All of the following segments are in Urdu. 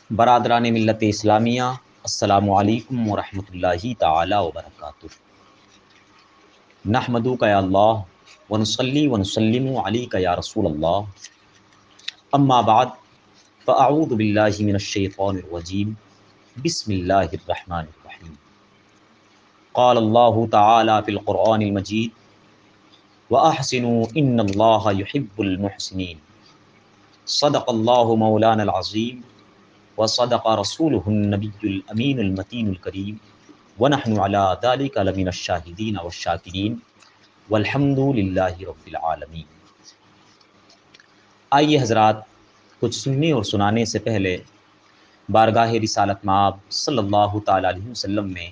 برادران ملت اسلامیہ، السلام علیکم ورحمۃ اللہ تعالی وبرکاتہ۔ نحمدک یا اللہ ونصلی ونسلم علیک یا رسول اللہ، اما بعد فاعوذ باللہ من الشیطان الرجیم، بسم اللہ الرحمن الرحیم۔ قال اللہ تعالی فی القرآن المجید وَأَحْسِنُوا إِنَّ اللَّهَ يُحِبُّ الْمُحْسِنِينَ۔ صدق اللہ مولانا العظیم وصدق رسولہ النبی الامین المتین الکریم، ونحن علی ذلک لمن الشاہدین والشاکرین، والحمد للہ رب العالمین۔ آئیے حضرات، کچھ سننے اور سنانے سے پہلے بارگاہ رسالت مآب صلی اللہ تعالی علیہ وسلم میں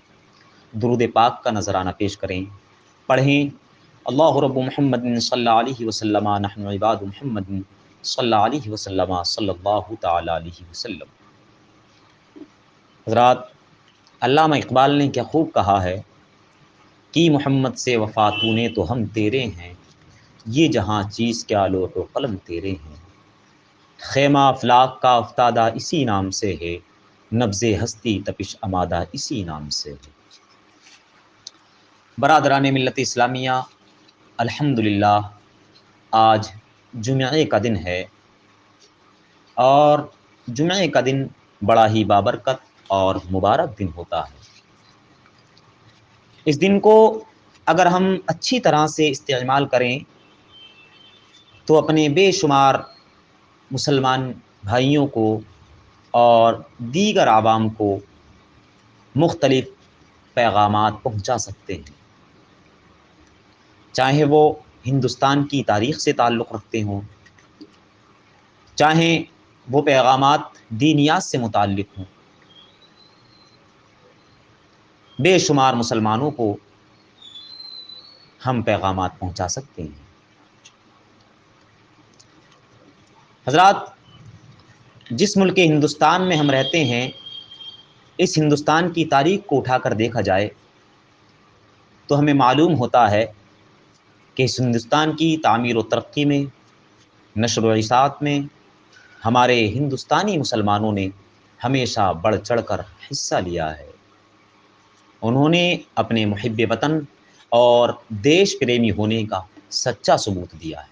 درود پاک کا نذرانہ پیش کریں۔ پڑھیں: اللہ رب محمد صلی اللہ علیہ وسلم، نحن عباد محمد صلی اللہ علیہ وسلم، صلی اللہ تعالی علیہ وسلم۔ حضرات، علامہ اقبال نے کیا خوب کہا ہے کہ محمد سے وفا تو نے تو ہم تیرے ہیں، یہ جہاں چیز کیا لوح و قلم تیرے ہیں۔ خیمہ افلاک کا افتادہ اسی نام سے ہے، نبض ہستی تپش امادہ اسی نام سے ہے۔ برادران ملت اسلامیہ، الحمدللہ آج جمعے کا دن ہے، اور جمعے کا دن بڑا ہی بابرکت اور مبارک دن ہوتا ہے۔ اس دن کو اگر ہم اچھی طرح سے استعمال کریں تو اپنے بے شمار مسلمان بھائیوں کو اور دیگر عوام کو مختلف پیغامات پہنچا سکتے ہیں، چاہے وہ ہندوستان کی تاریخ سے تعلق رکھتے ہوں، چاہے وہ پیغامات دینیات سے متعلق ہوں۔ بے شمار مسلمانوں کو ہم پیغامات پہنچا سکتے ہیں۔ حضرات، جس ملک ہندوستان میں ہم رہتے ہیں، اس ہندوستان کی تاریخ کو اٹھا کر دیکھا جائے تو ہمیں معلوم ہوتا ہے کہ اس ہندوستان کی تعمیر و ترقی میں، نشر و اشاعت میں ہمارے ہندوستانی مسلمانوں نے ہمیشہ بڑھ چڑھ کر حصہ لیا ہے۔ انہوں نے اپنے محب وطن اور دیش پریمی ہونے کا سچا ثبوت دیا ہے۔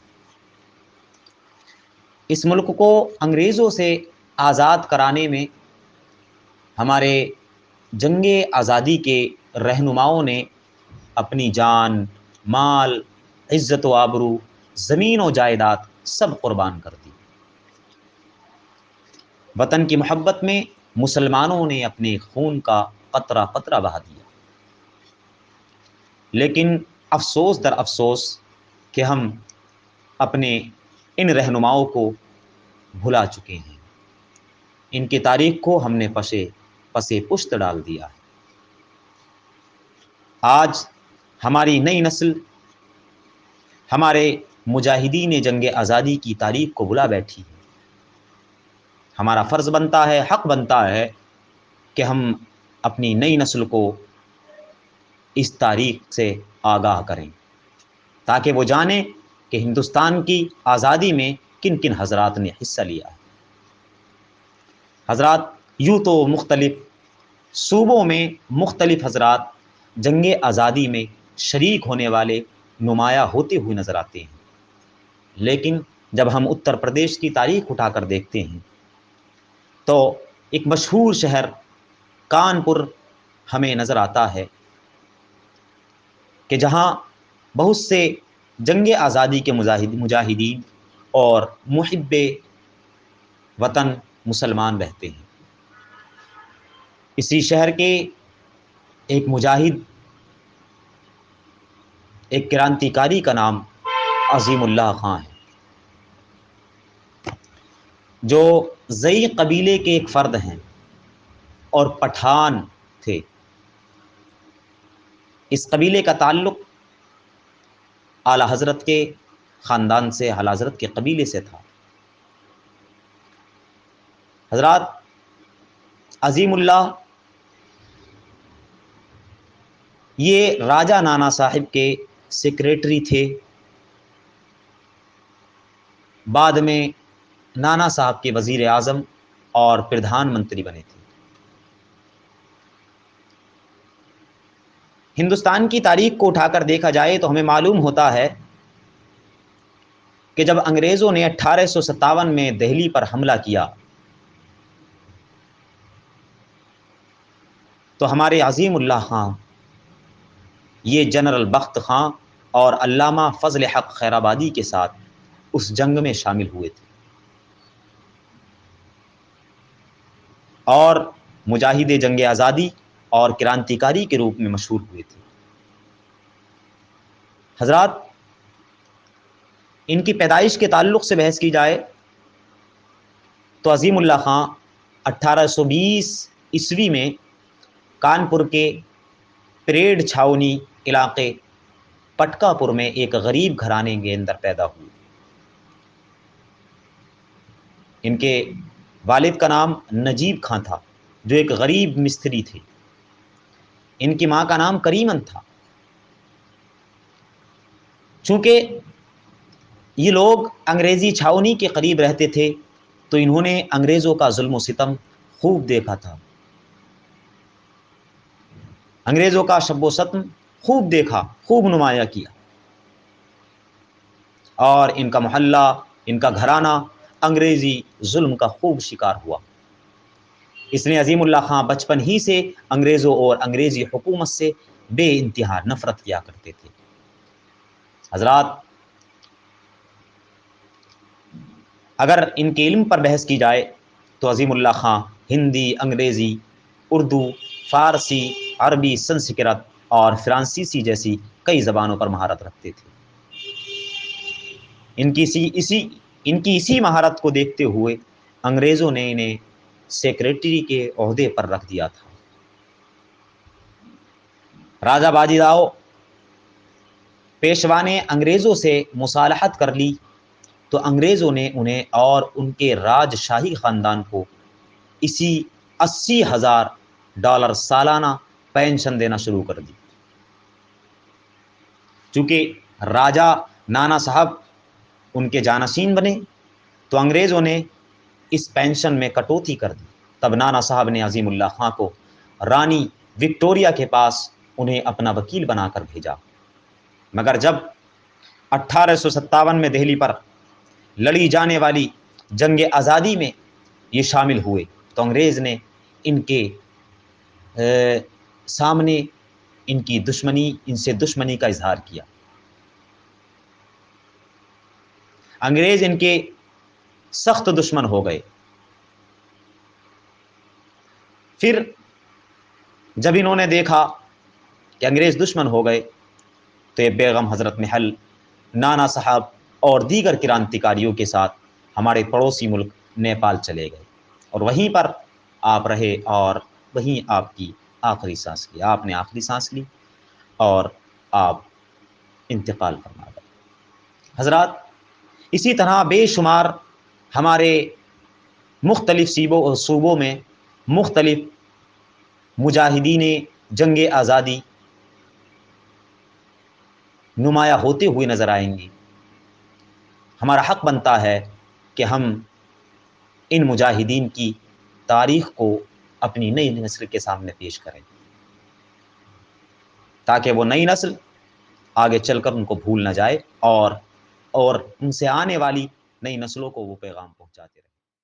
اس ملک کو انگریزوں سے آزاد کرانے میں ہمارے جنگ آزادی کے رہنماؤں نے اپنی جان، مال، عزت و آبرو، زمین و جائیداد سب قربان کر دی۔ وطن کی محبت میں مسلمانوں نے اپنے خون کا قطرہ قطرہ بہا دیا۔ لیکن افسوس در افسوس کہ ہم اپنے ان رہنماؤں کو بھلا چکے ہیں، ان کی تاریخ کو ہم نے پسے پشت ڈال دیا ہے۔ آج ہماری نئی نسل ہمارے مجاہدین جنگ آزادی کی تاریخ کو بھلا بیٹھی ہے۔ ہمارا فرض بنتا ہے، حق بنتا ہے کہ ہم اپنی نئی نسل کو اس تاریخ سے آگاہ کریں، تاکہ وہ جانیں کہ ہندوستان کی آزادی میں کن کن حضرات نے حصہ لیا ہے۔ حضرات، یوں تو مختلف صوبوں میں مختلف حضرات جنگ آزادی میں شریک ہونے والے نمایاں ہوتے ہوئے نظر آتے ہیں، لیکن جب ہم اتر پردیش کی تاریخ اٹھا کر دیکھتے ہیں تو ایک مشہور شہر کانپور ہمیں نظر آتا ہے کہ جہاں بہت سے جنگ آزادی کے مجاہدین اور محب وطن مسلمان رہتے ہیں۔ اسی شہر کے ایک مجاہد، ایک کرانتی کاری کا نام عظیم اللہ خان ہے، جو زئی قبیلے کے ایک فرد ہیں اور پٹھان تھے۔ اس قبیلے کا تعلق اعلیٰ حضرت کے خاندان سے، اعلیٰ حضرت کے قبیلے سے تھا۔ حضرات، عظیم اللہ یہ راجہ نانا صاحب کے سیکریٹری تھے، بعد میں نانا صاحب کے وزیر اعظم اور پردھان منتری بنے تھے۔ ہندوستان کی تاریخ کو اٹھا کر دیکھا جائے تو ہمیں معلوم ہوتا ہے کہ جب انگریزوں نے 1857 میں دہلی پر حملہ کیا تو ہمارے عظیم اللہ خان، یہ جنرل بخت خان اور علامہ فضل حق خیرآبادی کے ساتھ اس جنگ میں شامل ہوئے تھے اور مجاہد جنگ آزادی اور کرانتیکاری کے روپ میں مشہور ہوئے تھے۔ حضرات، ان کی پیدائش کے تعلق سے بحث کی جائے تو عظیم اللہ خان 1820 میں کانپور کے پریڈ چھاونی علاقے پٹکا پور میں ایک غریب گھرانے کے اندر پیدا ہوئے۔ ان کے والد کا نام نجیب خان تھا جو ایک غریب مستری تھے۔ ان کی ماں کا نام کریمن تھا۔ چونکہ یہ لوگ انگریزی چھاونی کے قریب رہتے تھے تو انہوں نے انگریزوں کا ظلم و ستم خوب دیکھا تھا، انگریزوں کا شب و ستم خوب دیکھا، خوب نمایاں کیا، اور ان کا محلہ، ان کا گھرانہ انگریزی ظلم کا خوب شکار ہوا۔ اس لیے عظیم اللہ خان بچپن ہی سے انگریزوں اور انگریزی حکومت سے بے انتہا نفرت کیا کرتے تھے۔ حضرات، اگر ان کے علم پر بحث کی جائے تو عظیم اللہ خان ہندی، انگریزی، اردو، فارسی، عربی، سنسکرت اور فرانسیسی جیسی کئی زبانوں پر مہارت رکھتے تھے۔ ان کی اسی مہارت کو دیکھتے ہوئے انگریزوں نے انہیں سیکریٹری کے عہدے پر رکھ دیا تھا۔ راجہ باجی راؤ پیشوا نے انگریزوں سے مصالحت کر لی تو انگریزوں نے انہیں اور ان کے راج شاہی خاندان کو 80,000 ڈالر سالانہ پینشن دینا شروع کر دی۔ چونکہ راجہ نانا صاحب ان کے جانشین بنے تو انگریزوں نے اس پینشن میں کٹوتی کر دی۔ تب نانا صاحب نے عظیم اللہ خان کو رانی وکٹوریہ کے پاس انہیں اپنا وکیل بنا کر بھیجا، مگر جب 1857 میں دہلی پر لڑی جانے والی جنگ آزادی میں یہ شامل ہوئے تو انگریز نے ان کے سامنے ان سے دشمنی کا اظہار کیا۔ انگریز ان کے سخت دشمن ہو گئے۔ پھر جب انہوں نے دیکھا کہ انگریز دشمن ہو گئے تو یہ بیگم حضرت محل، نانا صاحب اور دیگر کرانتیکاریوں کے ساتھ ہمارے پڑوسی ملک نیپال چلے گئے اور وہیں پر آپ رہے اور وہیں آپ کی آخری سانس لی۔ آپ نے آخری سانس لی اور آپ انتقال فرما گئے۔ حضرات، اسی طرح بے شمار ہمارے مختلف صوبوں میں مختلف مجاہدین جنگ آزادی نمایاں ہوتے ہوئے نظر آئیں گے۔ ہمارا حق بنتا ہے کہ ہم ان مجاہدین کی تاریخ کو اپنی نئی نسل کے سامنے پیش کریں تاکہ وہ نئی نسل آگے چل کر ان کو بھول نہ جائے اور ان سے آنے والی نئی نسلوں کو وہ پیغام پہنچاتے رہیں۔